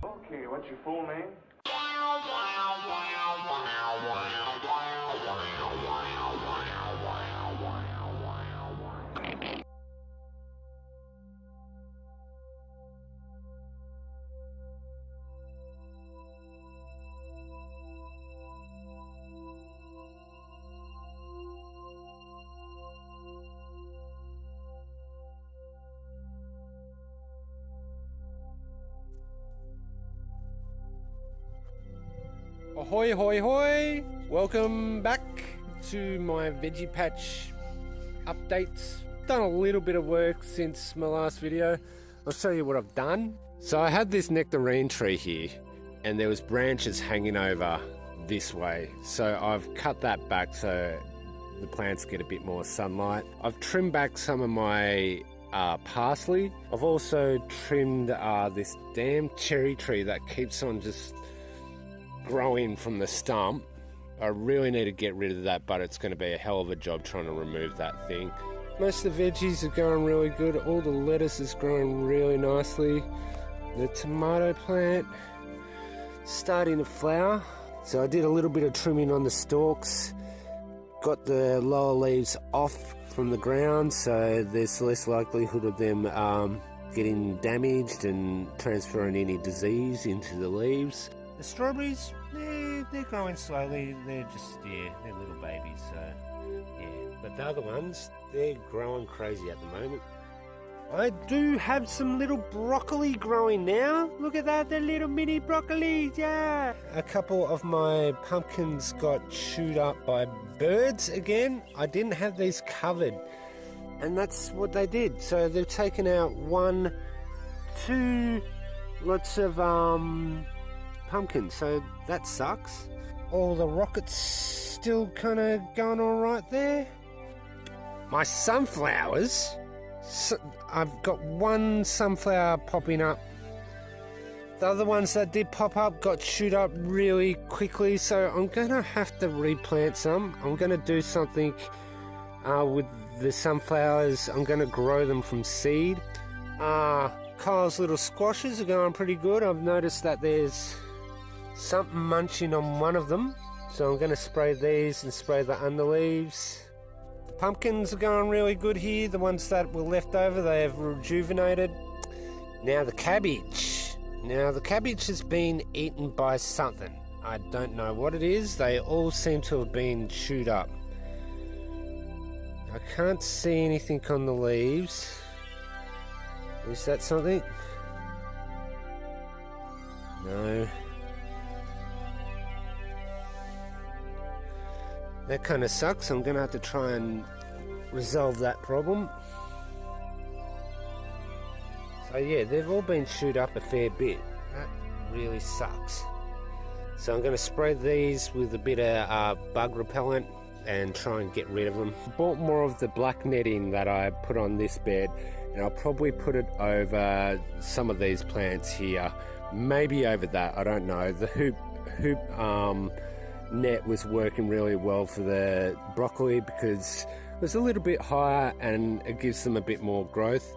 Okay, what's your full name? Ahoy, hoy, hoy! Welcome back to my veggie patch updates. Done a little bit of work since my last video. I'll show you what I've done. So I had this nectarine tree here and there was branches hanging over this way. So I've cut that back so the plants get a bit more sunlight. I've trimmed back some of my parsley. I've also trimmed this damn cherry tree that keeps on just growing from the stump. I really need to get rid of that, but it's going to be a hell of a job trying to remove that thing. Most of the veggies are going really good. All the lettuce is growing really nicely. The tomato plant starting to flower. So I did a little bit of trimming on the stalks. Got the lower leaves off from the ground, so there's less likelihood of them getting damaged and transferring any disease into the leaves. The strawberries, they're growing slowly. They're they're little babies, so yeah. But the other ones, they're growing crazy at the moment. I do have some little broccoli growing now. Look at that, they're little mini broccolis, yeah. A couple of my pumpkins got chewed up by birds again. I didn't have these covered, and that's what they did. So they've taken out 1, 2 lots of pumpkins, so that sucks. All the rockets still kind of going all right there. My sunflowers, I've got one sunflower popping up. The other ones that did pop up got chewed up really quickly, so I'm gonna have to replant some. I'm gonna do something with the sunflowers. I'm gonna grow them from seed. Kyle's little squashes are going pretty good. I've noticed that there's something munching on one of them, so I'm going to spray these and spray the underleaves. The pumpkins are going really good here. The ones that were left over, they have rejuvenated. Now the cabbage. Now the cabbage has been eaten by something. I don't know what it is. They all seem to have been chewed up. I can't see anything on the leaves. Is that something? No. That kind of sucks. I'm going to have to try and resolve that problem. So yeah, they've all been chewed up a fair bit. That really sucks. So I'm going to spray these with a bit of bug repellent and try and get rid of them. Bought more of the black netting that I put on this bed, and I'll probably put it over some of these plants here. Maybe over that, I don't know. The hoop net was working really well for the broccoli because it was a little bit higher and it gives them a bit more growth.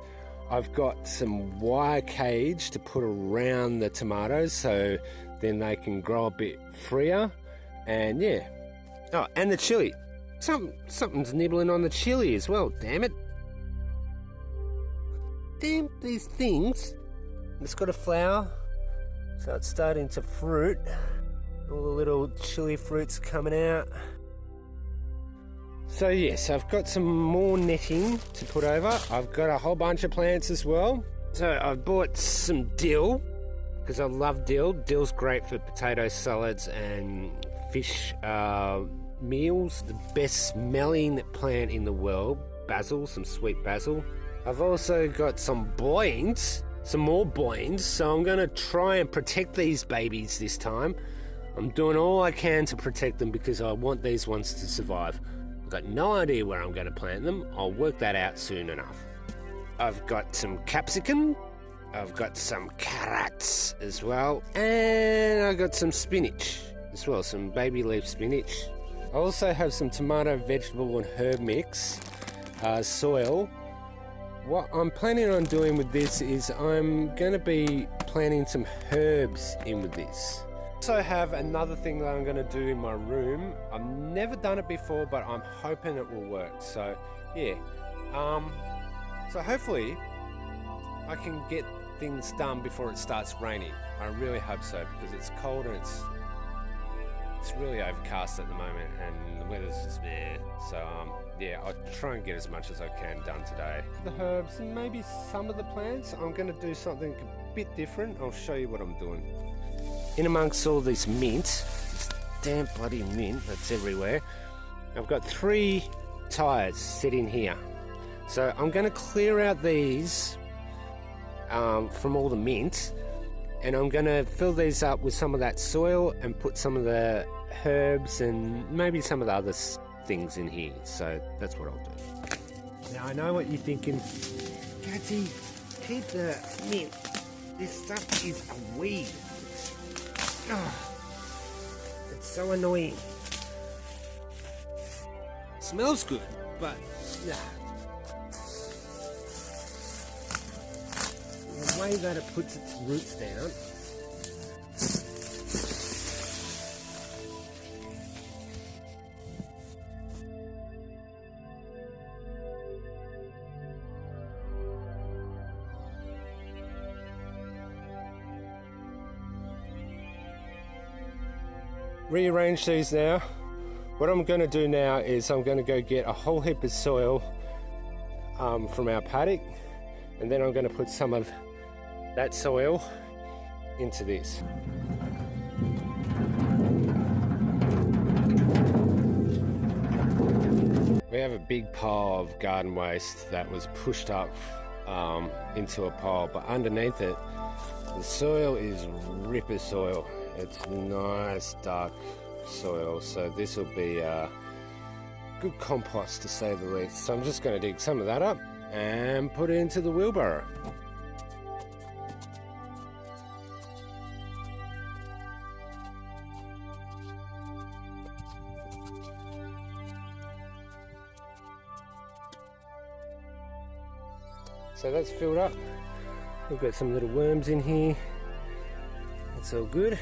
I've got some wire cage to put around the tomatoes so then they can grow a bit freer. And yeah. Oh, and the chili. Something's nibbling on the chili as well, damn it. Damn these things. It's got a flower, so it's starting to fruit. All the little chili fruits coming out. So yes, I've got some more netting to put over. I've got a whole bunch of plants as well. So I've bought some dill because I love dill. Dill's great for potato salads and fish meals. The best smelling plant in the world. Basil, some sweet basil. I've also got some boynes, some more boynes. So I'm going to try and protect these babies this time. I'm doing all I can to protect them because I want these ones to survive. I've got no idea where I'm going to plant them. I'll work that out soon enough. I've got some capsicum. I've got some carrots as well. And I've got some spinach as well, some baby leaf spinach. I also have some tomato, vegetable and herb mix, soil. What I'm planning on doing with this is I'm going to be planting some herbs in with this. Also have another thing that I'm going to do in my room. I've never done it before, but I'm hoping it will work. So yeah, so hopefully I can get things done before it starts raining. I really hope so, because it's cold and it's really overcast at the moment and the weather's just meh. So yeah, I'll try and get as much as I can done today. The herbs and maybe some of the plants, I'm going to do something a bit different. I'll show you what I'm doing. In amongst all this mint, this damn bloody mint that's everywhere, I've got 3 tires sitting here. So I'm going to clear out these from all the mint, and I'm going to fill these up with some of that soil and put some of the herbs and maybe some of the other things in here. So that's what I'll do. Now I know what you're thinking, Gadsy, keep the mint. This stuff is a weed. Oh, it's so annoying. Smells good, but nah. The way that it puts its roots down. Rearrange these now. What I'm going to do now is I'm going to go get a whole heap of soil from our paddock, and then I'm going to put some of that soil into this. We have a big pile of garden waste that was pushed up into a pile, but underneath it the soil is ripper soil. It's nice dark soil, so this will be good compost to say the least. So I'm just going to dig some of that up and put it into the wheelbarrow. So that's filled up. We've got some little worms in here. That's all good.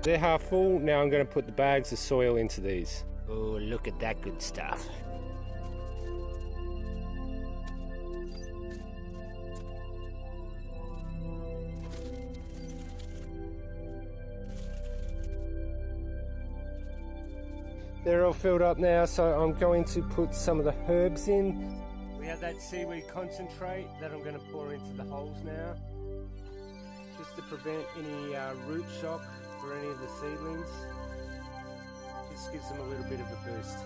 They're half full. Now I'm going to put the bags of soil into these. Oh, look at that good stuff. They're all filled up now, so I'm going to put some of the herbs in. We have that seaweed concentrate that I'm going to pour into the holes now, just to prevent any root shock for any of the seedlings. Just gives them a little bit of a boost.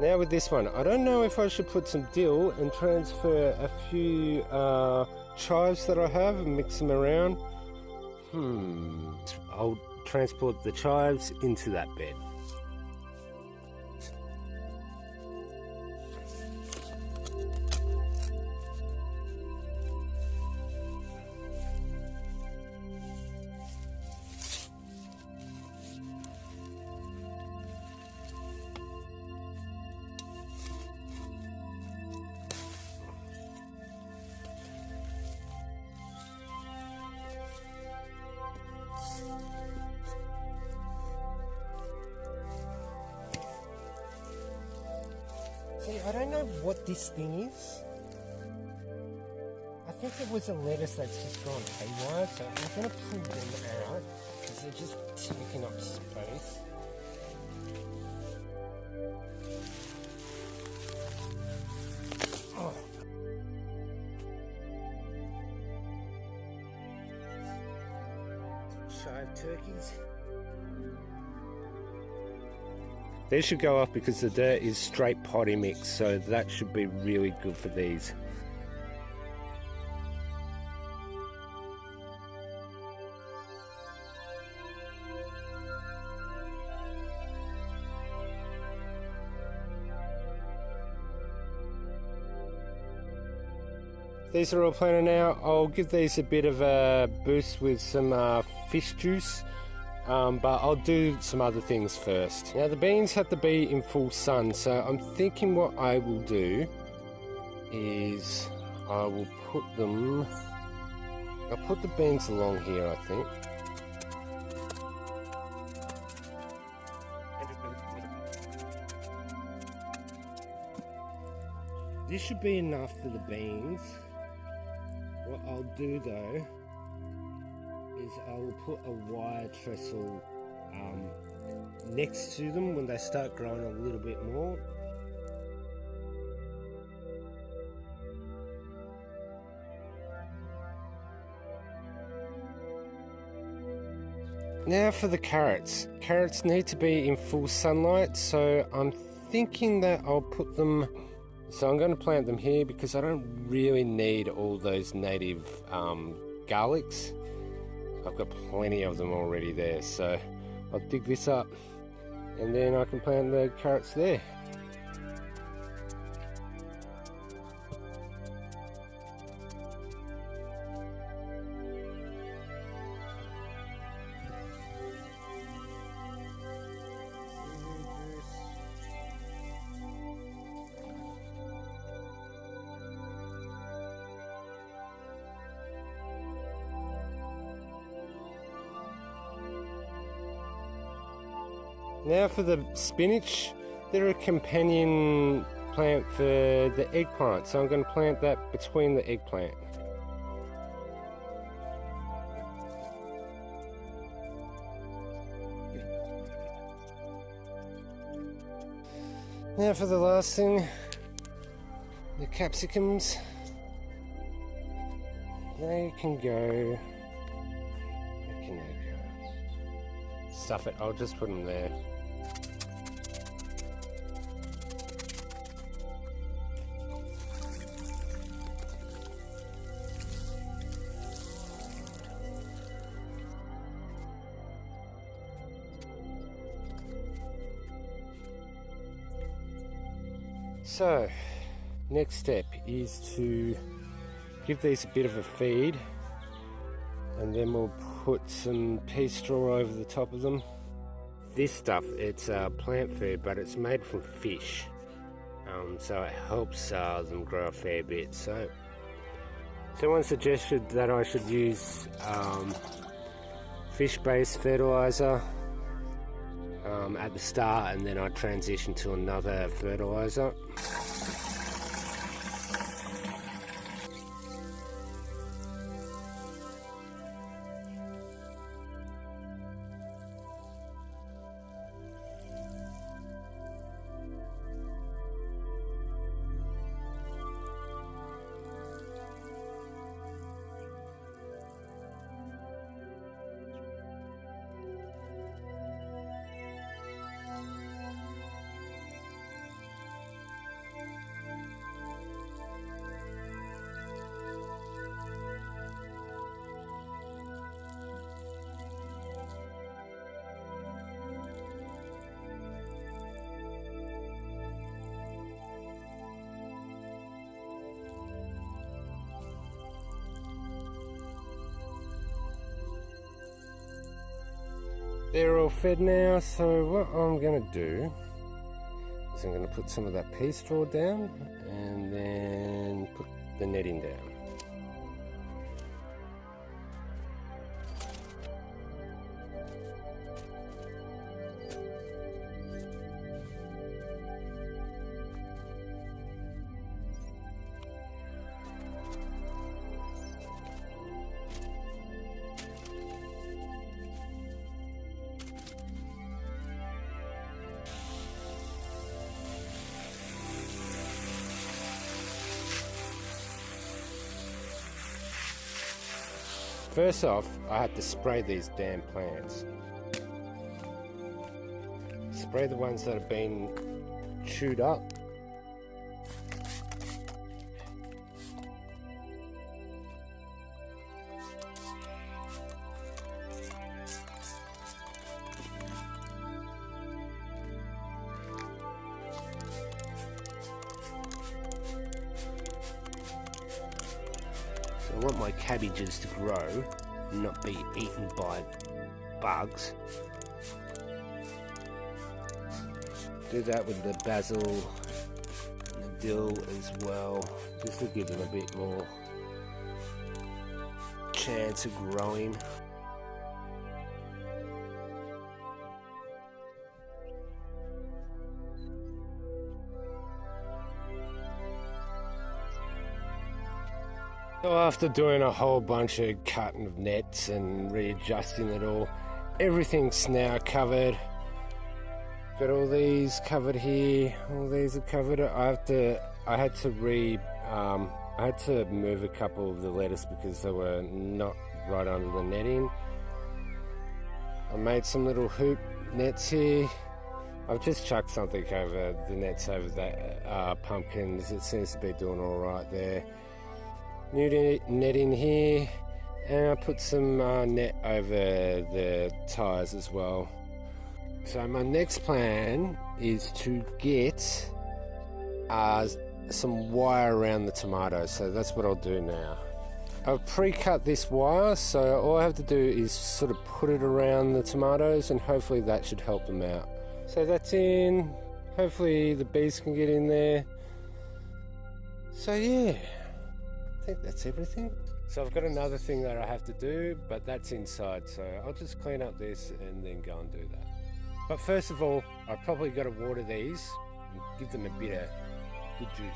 Now with this one, I don't know if I should put some dill and transfer a few chives that I have and mix them around. I'll transport the chives into that bed. See, I don't know what this thing is. I think it was a lettuce that's just gone haywire, so I'm going to pull them out because they're just taking up space. Oh. Chive turkeys. They should go off because the dirt is straight potty mix, so that should be really good for these. These are all planted now. I'll give these a bit of a boost with some fish juice, but I'll do some other things first. Now the beans have to be in full sun, so I'm thinking what I will do is I will put them... I'll put the beans along here, I think. This should be enough for the beans. What I'll do though is I will put a wire trestle next to them when they start growing a little bit more. Now for the carrots. Carrots need to be in full sunlight, so I'm thinking that I'll put them... So I'm going to plant them here because I don't really need all those native garlics. I've got plenty of them already there, so I'll dig this up and then I can plant the carrots there. Now for the spinach, they're a companion plant for the eggplant, so I'm going to plant that between the eggplant. Now for the last thing, the capsicums. They can go... Where can they go? Stuff it, I'll just put them there. So, next step is to give these a bit of a feed, and then we'll put some pea straw over the top of them. This stuff, it's plant food, but it's made from fish, so it helps them grow a fair bit. So, someone suggested that I should use fish-based fertilizer at the start, and then I transition to another fertilizer. They're all fed now, so what I'm going to do is I'm going to put some of that pea straw down and then put the netting down. First off, I had to spray these damn plants. Spray the ones that have been chewed up. I want my cabbages to grow and not be eaten by bugs. Do that with the basil and the dill as well, just to give them a bit more chance of growing. So after doing a whole bunch of cutting of nets and readjusting it all, everything's now covered. Got all these covered here, all these are covered. I had to move a couple of the lettuce because they were not right under the netting. I made some little hoop nets here. I've just chucked something over the nets over that pumpkins. It seems to be doing all right there. New netting here, and I put some net over the tyres as well. So my next plan is to get some wire around the tomatoes, so that's what I'll do now. I've pre-cut this wire, so all I have to do is sort of put it around the tomatoes and hopefully that should help them out. So that's in, hopefully the bees can get in there. So yeah, I think that's everything. So I've got another thing that I have to do, but that's inside, so I'll just clean up this and then go and do that. But first of all, I've probably got to water these and give them a bit of good juice.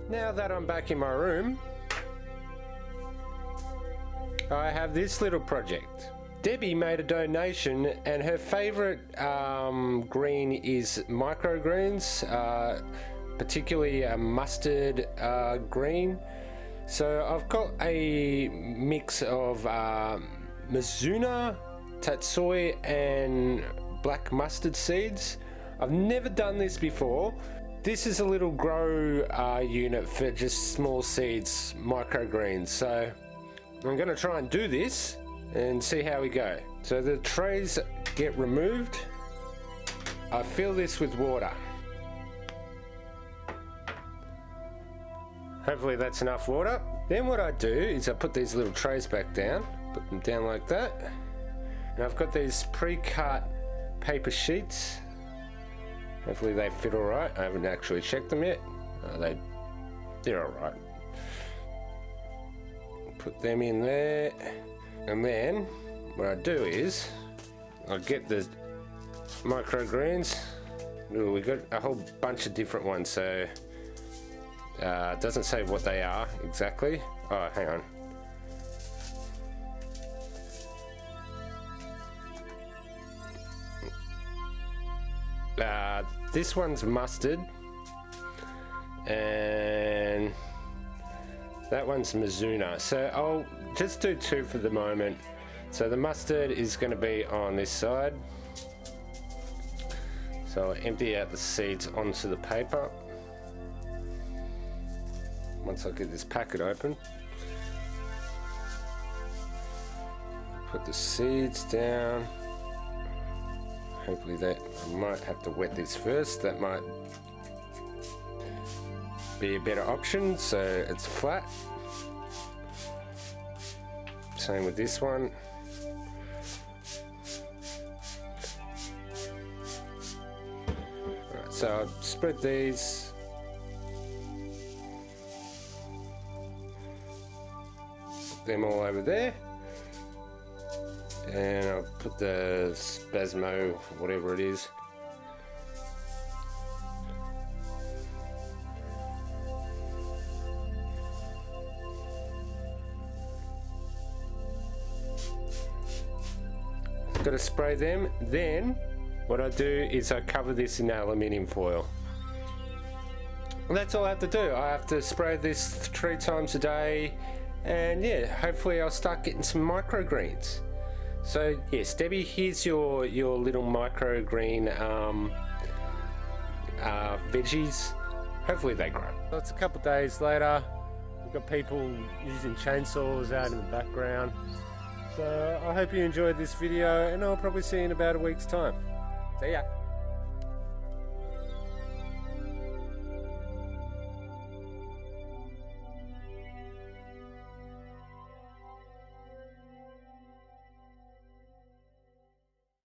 Now that I'm back in my room, I have this little project. Debbie made a donation and her favourite green is microgreens, particularly a mustard green. So I've got a mix of Mizuna, Tatsoi and black mustard seeds. I've never done this before. This is a little grow unit for just small seeds, microgreens. So I'm going to try and do this and see how we go. So the trays get removed. I fill this with water. Hopefully that's enough water. Then what I do is I put these little trays back down, put them down like that. And I've got these pre-cut paper sheets. Hopefully they fit all right. I haven't actually checked them yet. They're all right. Put them in there, and then what I do is I get the microgreens. Ooh, we got a whole bunch of different ones, so it doesn't say what they are exactly. Oh, hang on. This one's mustard, and that one's Mizuna. So I'll just do two for the moment. So the mustard is going to be on this side. So I'll empty out the seeds onto the paper. Once I get this packet open, put the seeds down. Hopefully that, I might have to wet this first. That might be a better option, so it's flat. Same with this one. Right, so I'll spread these. Put them all over there. And I'll put the Spasmo, whatever it is. Got to spray them. Then what I do is I cover this in aluminium foil. And that's all I have to do. I have to spray this 3 times a day, and yeah, hopefully I'll start getting some microgreens. So yes, Debbie, here's your little microgreen veggies. Hopefully they grow. So it's a couple of days later. We've got people using chainsaws out in the background. So I hope you enjoyed this video, and I'll probably see you in about a week's time. See ya.